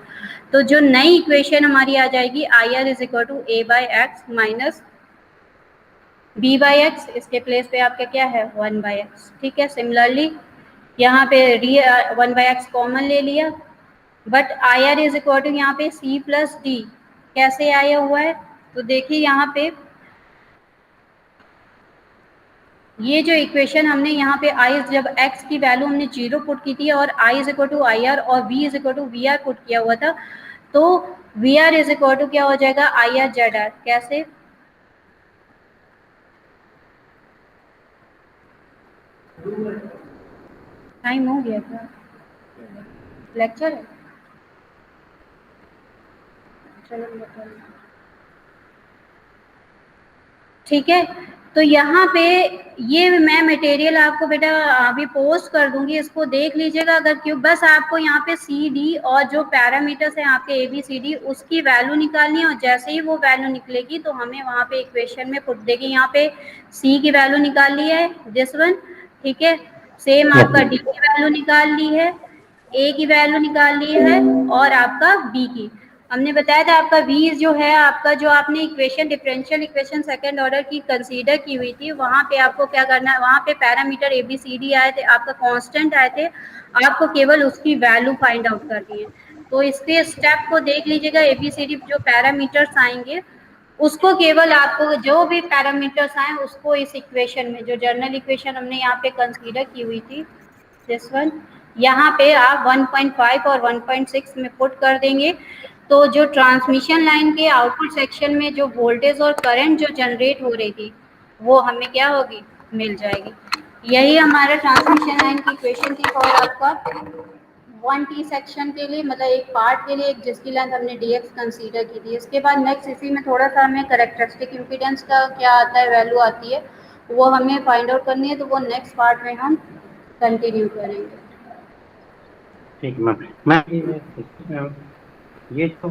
तो जो नई इक्वेशन हमारी आ जाएगी, I R is equal to A by X minus B by X, इसके प्लेस पे आपका क्या है 1 बाई एक्स। ठीक है, सिमिलरली यहाँ पे 1 बाई एक्स कॉमन ले लिया, but I R is equal to यहाँ पे सी प्लस डी कैसे आया हुआ है, तो देखिए यहाँ पे ये जो इक्वेशन हमने यहाँ पे आई जब x की वैल्यू हमने जीरो पुट की थी और i is equal to I R और v is equal to V R put किया हुआ था, तो V R is equal to क्या हो जाएगा, आई आर जेड आर। कैसे, टाइम हो गया क्या, लेक्चर है, चलो बता। ठीक है, तो यहाँ पे ये मैं मटेरियल आपको बेटा अभी पोस्ट कर दूंगी, इसको देख लीजिएगा। अगर क्यों बस आपको यहाँ पे सी डी और जो पैरामीटर्स हैं आपके ए बी सी डी उसकी वैल्यू निकालनी है, और जैसे ही वो वैल्यू निकलेगी तो हमें वहाँ पे इक्वेशन में पुट देगी। यहाँ पे सी की वैल्यू निकाल ली है दिस वन, ठीक है, सेम आपका डी की वैल्यू निकाल ली है, ए की वैल्यू निकाल ली है, और आपका बी की हमने बताया था। आपका v जो है, आपका जो आपने equation differential equation second order की कंसीडर की हुई थी, वहां पे आपको क्या करना है, वहां पे parameter A B C D आए थे, आपका कांस्टेंट आए थे, आपको केवल उसकी वैल्यू फाइंड आउट करनी है। तो इसके स्टेप को देख लीजिएगा, ए बी सी डी जो पैरामीटर्स आएंगे उसको केवल आपको जो भी पैरामीटर्स आए उसको इस इक्वेशन में, जो जर्नल इक्वेशन हमने यहाँ पे कंसीडर की हुई थी दिस वन, यहाँ पे आप 1.5 और 1.6 में पुट कर देंगे, तो जो ट्रांसमिशन लाइन के आउटपुट सेक्शन में जो वोल्टेज और करंट जो जनरेट हो रही थी वो हमें क्या होगी, मिल जाएगी। यही हमारा ट्रांसमिशन लाइन की इक्वेशन थी और आपका 1T सेक्शन के लिए, मतलब एक पार्ट के लिए, एक जिसकी लेंथ हमने dx कंसीडर की थी। इसके बाद नेक्स्ट इसी में थोड़ा सा हमें कैरेक्टरिस्टिक इम्पीडेंस का क्या आता है, वैल्यू आती है, वो हमें फाइंड आउट करनी है, तो वो नेक्स्ट पार्ट में हम कंटिन्यू करेंगे। ठीक है मैम, ये जो